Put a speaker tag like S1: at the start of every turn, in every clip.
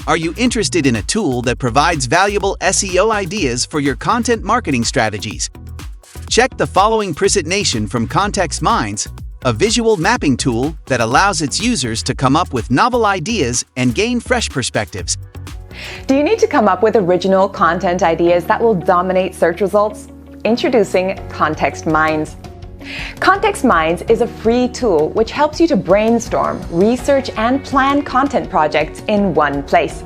S1: Are you interested in a tool that provides valuable SEO ideas for your content marketing strategies? Check the following presentation from ContextMinds, a visual mapping tool that allows its users to come up with novel ideas and gain fresh perspectives.
S2: Do you need to come up with original content ideas that will dominate search results? Introducing ContextMinds. ContextMinds is a free tool which helps you to brainstorm, research, and plan content projects in one place.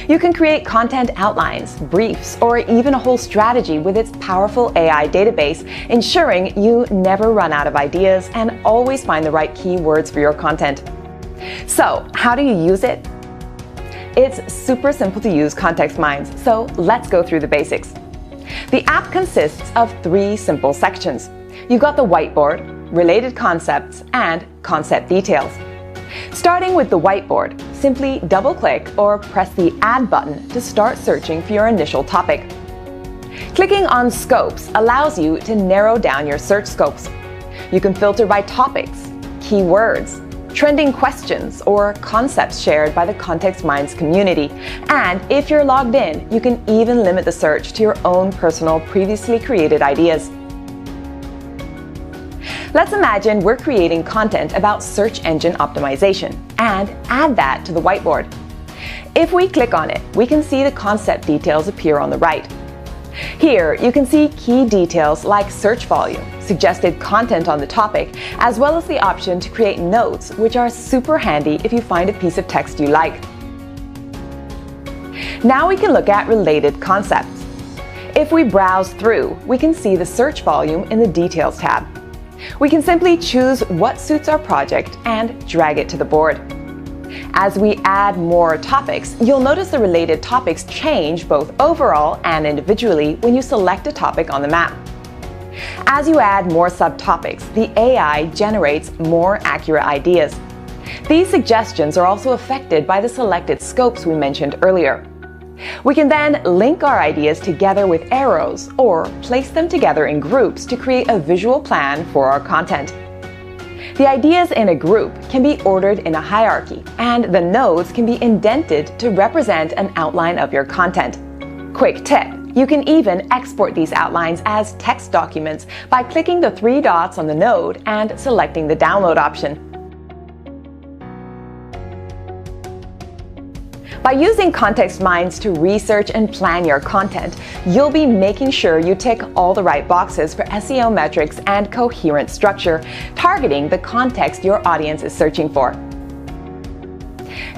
S2: You can create content outlines, briefs, or even a whole strategy with its powerful AI database, ensuring you never run out of ideas and always find the right keywords for your content. So, how do you use it? It's super simple to use ContextMinds, so let's go through the basics. The app consists of 3 simple sections. You've got the whiteboard, related concepts, and concept details. Starting with the whiteboard, simply double-click or press the Add button to start searching for your initial topic. Clicking on Scopes allows you to narrow down your search scopes. You can filter by topics, keywords, trending questions, or concepts shared by the ContextMinds community. And if you're logged in, you can even limit the search to your own personal, previously created ideas. Let's imagine we're creating content about search engine optimization and add that to the whiteboard. If we click on it, we can see the concept details appear on the right. Here, you can see key details like search volume, suggested content on the topic, as well as the option to create notes, which are super handy if you find a piece of text you like. Now we can look at related concepts. If we browse through, we can see the search volume in the Details tab. We can simply choose what suits our project and drag it to the board. As we add more topics, you'll notice the related topics change both overall and individually when you select a topic on the map. As you add more subtopics, the AI generates more accurate ideas. These suggestions are also affected by the selected scopes we mentioned earlier. We can then link our ideas together with arrows or place them together in groups to create a visual plan for our content. The ideas in a group can be ordered in a hierarchy, and the nodes can be indented to represent an outline of your content. Quick tip: you can even export these outlines as text documents by clicking the 3 dots on the node and selecting the download option. By using ContextMinds to research and plan your content, you'll be making sure you tick all the right boxes for SEO metrics and coherent structure, targeting the context your audience is searching for.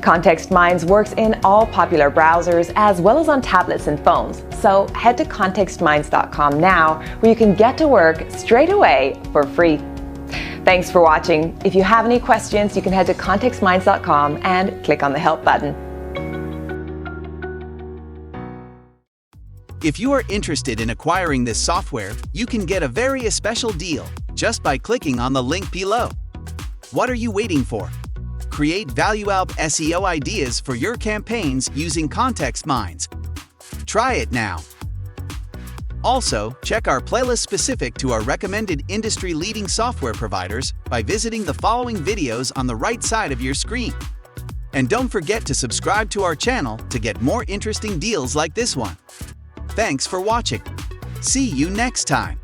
S2: ContextMinds works in all popular browsers as well as on tablets and phones, so head to ContextMinds.com now, where you can get to work straight away for free. Thanks for watching. If you have any questions, you can head to ContextMinds.com and click on the Help button.
S1: If you are interested in acquiring this software, you can get a very special deal just by clicking on the link below. What are you waiting for? Create value-add SEO ideas for your campaigns using ContextMinds. Try it now. Also, check our playlist specific to our recommended industry-leading software providers by visiting the following videos on the right side of your screen. And don't forget to subscribe to our channel to get more interesting deals like this one. Thanks for watching. See you next time.